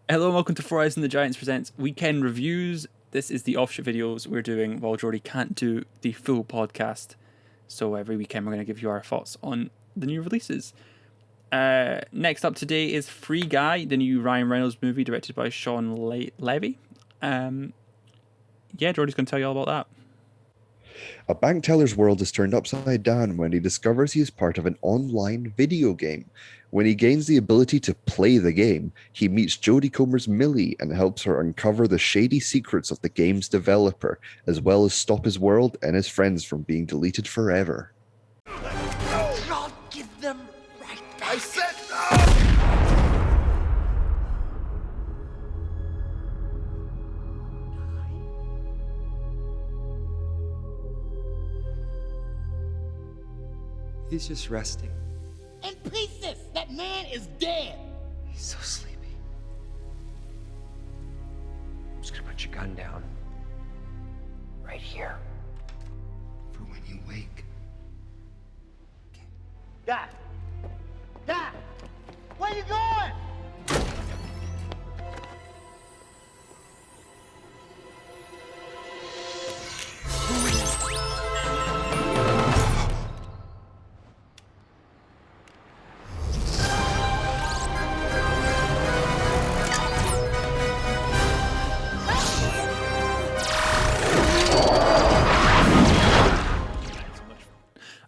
Hello and welcome to Four Eyes and the Giants presents Weekend Reviews. This is the offshoot videos we're doing while Jordy can't do the full podcast. So every weekend we're going to give you our thoughts on the new releases. Next up today is Free Guy, the new Ryan Reynolds movie directed by Sean Levy. Jordy's going to tell you all about that. A bank teller's world is turned upside down when he discovers he is part of an online video game. When he gains the ability to play the game, he meets Jodie Comer's Millie and helps her uncover the shady secrets of the game's developer, as well as stop his world and his friends from being deleted forever. I'll give them right back. I said no! He's just resting. In pieces! That man is dead! He's so sleepy. I'm just gonna put your gun down. Right here. For when you wake. Dad! Dad! Where you going?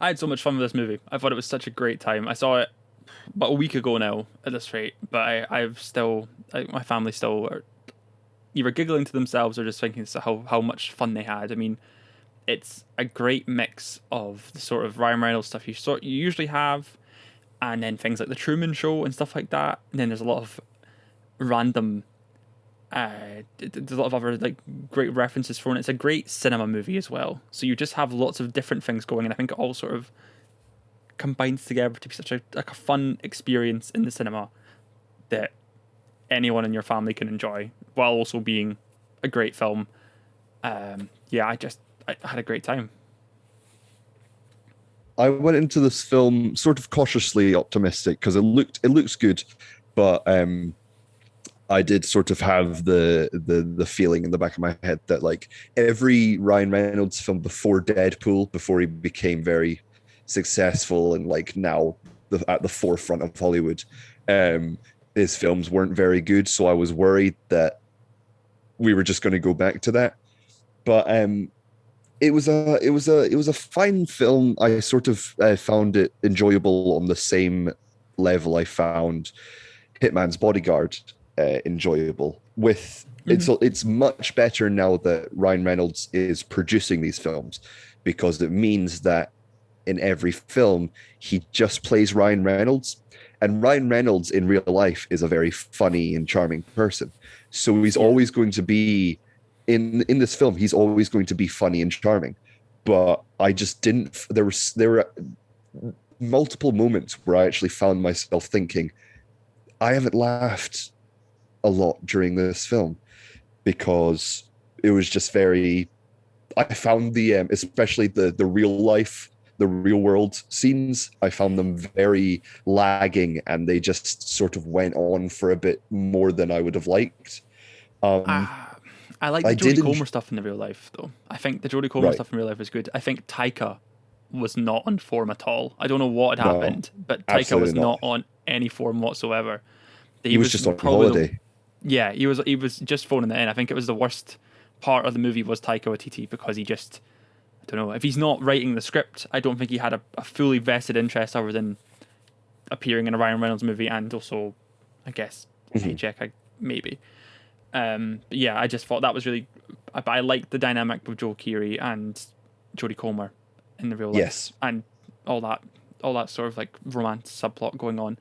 I had so much fun with this movie. I thought it was such a great time. I saw it about a week ago now at this rate, but my family still are either giggling to themselves or just thinking how much fun they had. I mean, it's a great mix of the sort of Ryan Reynolds stuff you usually have, and then things like the Truman Show and stuff like that. And then there's a lot of random, there's a lot of other like great references for it. It's a great cinema movie as well. So you just have lots of different things going, and I think it all sort of combines together to be such a fun experience in the cinema that anyone in your family can enjoy while also being a great film. I had a great time. I went into this film sort of cautiously optimistic because it looks good, but I did sort of have the feeling in the back of my head that like every Ryan Reynolds film before Deadpool, before he became very successful and like now at the forefront of Hollywood, his films weren't very good. So I was worried that we were just going to go back to that. But it was a fine film. I sort of found it enjoyable on the same level I found Hitman's Bodyguard enjoyable. It's much better now that Ryan Reynolds is producing these films, because it means that in every film he just plays Ryan Reynolds, and Ryan Reynolds in real life is a very funny and charming person. So he's always going to be in this film. He's always going to be funny and charming. But I just didn't. There were multiple moments where I actually found myself thinking, I haven't laughed a lot during this film, because it was just very. I found especially the real world scenes, I found them very lagging, and they just sort of went on for a bit more than I would have liked. I like the Jodie Comer stuff in the real life, though. I think the Jodie Comer stuff in real life is good. I think Taika was not on form at all. I don't know what had happened, but Taika was not on any form whatsoever. He was just on holiday. He was just phoning it in. I think it was the worst part of the movie was Taika Waititi, because he just, I don't know, if he's not writing the script, I don't think he had a fully vested interest other than appearing in a Ryan Reynolds movie and also, I guess, paycheck, maybe. But yeah, I just thought that was really. I liked the dynamic with Joel Keery and Jodie Comer in the real life, and all that sort of like romance subplot going on.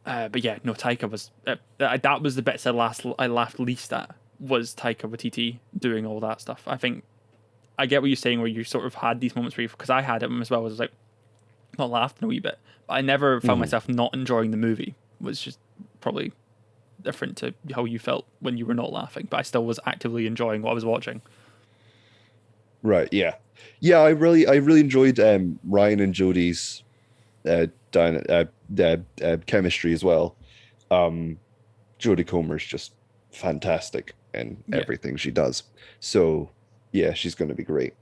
But yeah, no, Taika was that was the bits I laughed least at, was Taika Waititi doing all that stuff. I think I get what you're saying, where you sort of had these moments where, because I had them as well, I was like not laughing a wee bit, but I never found myself not enjoying the movie. It was just probably different to how you felt when you were not laughing, but I still was actively enjoying what I was watching. Right. Yeah. I really enjoyed Ryan and Jodie's chemistry as well. Jodie Comer's just fantastic in Yeah. everything she does. So yeah, she's going to be great.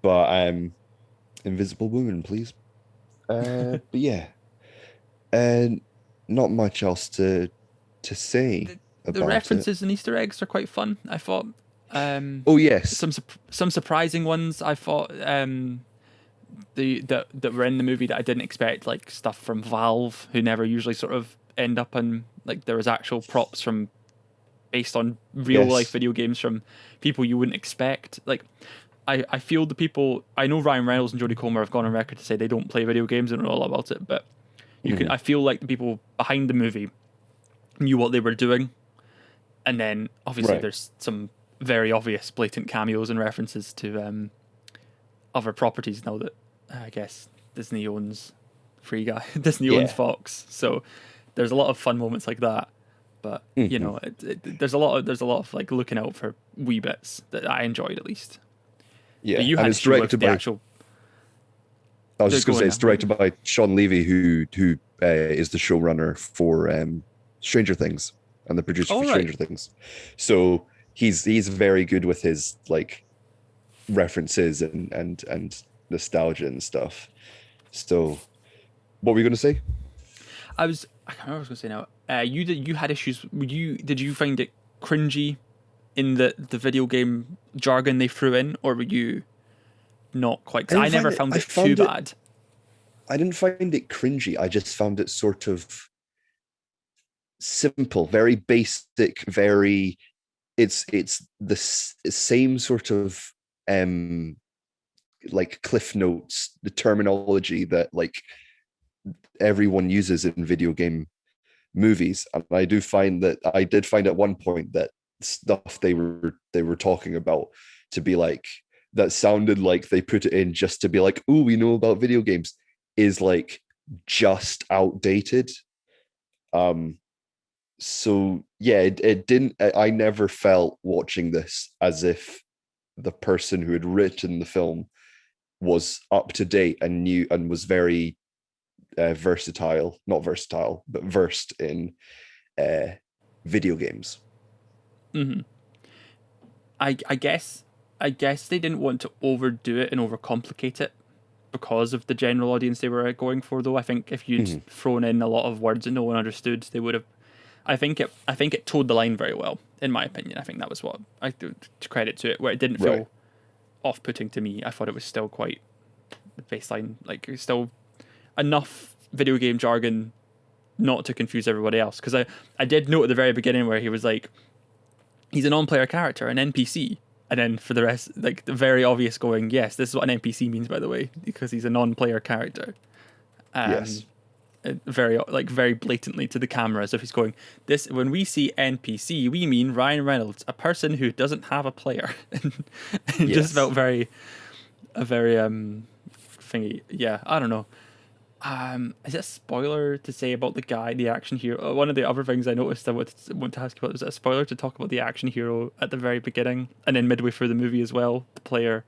But Invisible Woman, please. But yeah, and not much else to say The about it. references and Easter eggs are quite fun. I thought Oh yes, some surprising ones. I thought that were in the movie that I didn't expect, like stuff from Valve, who never usually sort of end up on, like, there was actual props from based on real life yes, video games from people you wouldn't expect. Like, I feel the people, I know Ryan Reynolds and Jodie Comer have gone on record to say they don't play video games and know all about it, but I feel like the people behind the movie knew what they were doing, and then obviously right. there's some very obvious blatant cameos and references to other properties now that I guess Disney owns Free Guy. Disney owns Yeah. Fox, so there's a lot of fun moments like that. But you know, there's a lot of like looking out for wee bits that I enjoyed at least. Yeah, But you and had it's issue with directed the by. actual. I was just going to say Going it's directed by Sean Levy, who is the showrunner for Stranger Things and the producer Oh, for right. Stranger Things. So he's very good with his like references and nostalgia and stuff. So, what were you going to say? I can't remember what I was going to say now. You had issues. Did you find it cringy in the video game jargon they threw in, or were you not quite? 'Cause I never found it too bad. I didn't find it cringy. I just found it sort of simple, very basic, very. It's the same sort of like cliff notes, the terminology that like everyone uses in video game movies. And I did find at one point that stuff they were talking about to be like that sounded like they put it in just to be like, oh, we know about video games, is like just outdated. So yeah, it didn't. I never felt watching this as if the person who had written the film was up to date and knew and was very versatile, not versatile, but versed in video games. Hmm. I guess they didn't want to overdo it and overcomplicate it because of the general audience they were going for. Though I think if you'd thrown in a lot of words that no one understood, they would have. I think it towed the line very well, in my opinion. I think that was what I do to credit to it, where it didn't feel Right. off-putting to me. I thought it was still quite the baseline, like it's still enough video game jargon not to confuse everybody else. Because I did note at the very beginning where he was like, he's a non-player character, an NPC, and then for the rest, like the very obvious going, yes, this is what an NPC means, by the way, because he's a non-player character. Yes. Very blatantly to the camera, as if he's going, this, when we see NPC, we mean Ryan Reynolds, a person who doesn't have a player. And it Yes. just felt very thingy. Yeah, I don't know. Is it a spoiler to say about the action hero? One of the other things I noticed I want to ask you about, was it a spoiler to talk about the action hero at the very beginning and then midway through the movie as well? The player,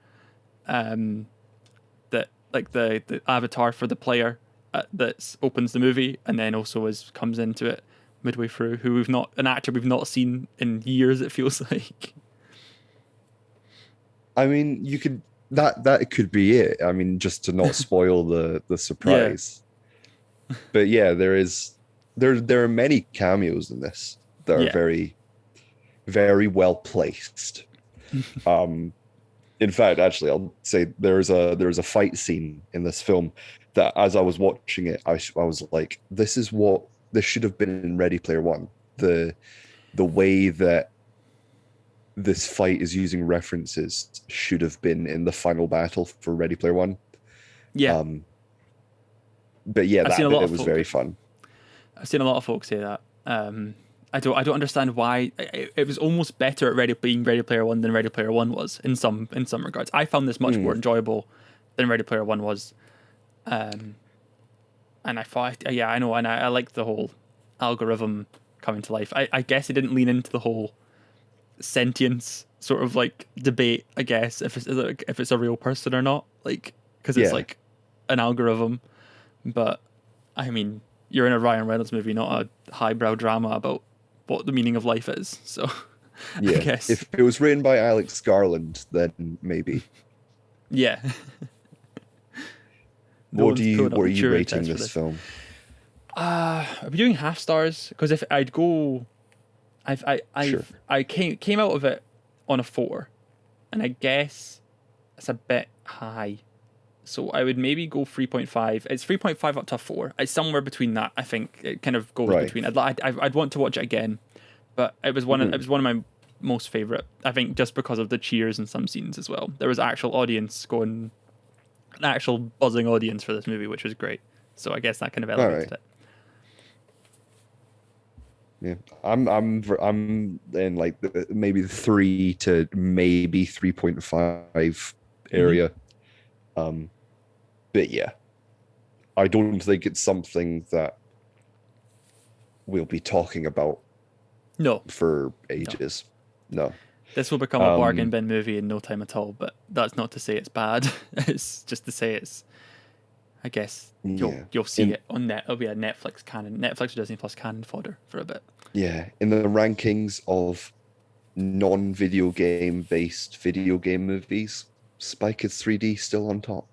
that like the avatar for the player that opens the movie and then also comes into it midway through, who an actor we've not seen in years, it feels like. I mean, you could that could be it. I mean, just to not spoil the surprise. But yeah, there are many cameos in this that are Yeah. very, very well placed. In fact, actually, I'll say there's a fight scene in this film that, as I was watching it, I was like, this should have been in Ready Player One. The way that this fight is using references should have been in the final battle for Ready Player One. Yeah. But yeah, I've that seen a lot bit of was folk- very fun. I've seen a lot of folks say that. I don't understand why it was almost better at being Ready Player One than Ready Player One was in some regards. I found this much more enjoyable than Ready Player One was, and I thought, yeah, I know, and I liked the whole algorithm coming to life. I guess it didn't lean into the whole sentience sort of like debate. I guess if it's a real person or not, like, because it's Yeah. like an algorithm. But I mean, you're in a Ryan Reynolds movie, not a highbrow drama about what the meaning of life is. So Yeah. I guess. If it was written by Alex Garland, then maybe. Yeah. What are you rating this film? Are we doing half stars? Because if I'd go, Sure. I came out of it on a 4, and I guess it's a bit high. So I would maybe go 3.5. It's 3.5 up to a 4. It's somewhere between that. I think it kind of goes Right. between. I'd want to watch it again, but it was one of my most favorite. I think just because of the cheers in some scenes as well. There was actual audience going, an actual buzzing audience for this movie, which was great. So I guess that kind of elevated it. Yeah, I'm in like maybe the 3 to maybe 3.5 area. But yeah, I don't think it's something that we'll be talking about No, for ages. No. this will become a bargain bin movie in no time at all. But that's not to say it's bad. It's just to say it's. I guess you'll see it on net. It'll be a Netflix or Disney Plus canon fodder for a bit. Yeah, in the rankings of non-video game based video game movies, Spy Kids 3D still on top.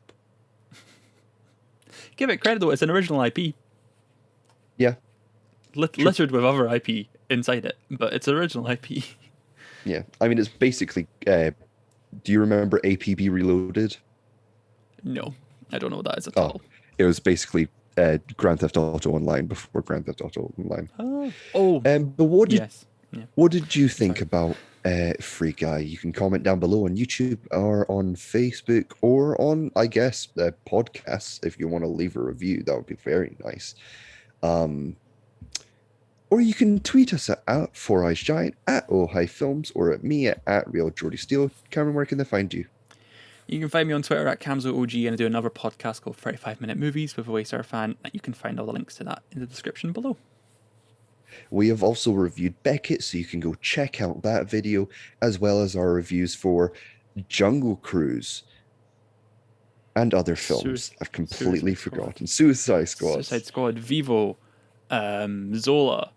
Give it credit though; it's an original IP. Yeah, Littered with other IP inside it, but it's original IP. yeah. I mean, it's basically. Do you remember APB Reloaded? No, I don't know what that is at Oh, all. it was basically Grand Theft Auto Online before Grand Theft Auto Online. Oh, But what did yes. Yeah. what did you think about Free Guy? You can comment down below on YouTube or on Facebook or on, I guess, podcasts. If you want to leave a review, that would be very nice. Or you can tweet us at 4 Eyes Giant, at Ohio Films, or at me at Real Jodie Steele. Cameron, where can they find you? You can find me on Twitter at CamzoOG, and I do another podcast called 35-Minute Movies with a Waystar fan. You can find all the links to that in the description below. We have also reviewed Beckett, so you can go check out that video, as well as our reviews for Jungle Cruise and other films. I've completely forgotten. Suicide Squad. Suicide Squad, Vivo, Zola,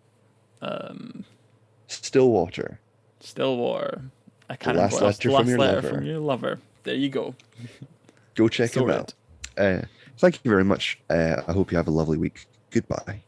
Stillwater. Stillwater. I can't Last remember what else. Letter The from Last Your Letter Lover. from Your Lover. There you go. Go check him Sorted. out. Thank you very much. I hope you have a lovely week. Goodbye.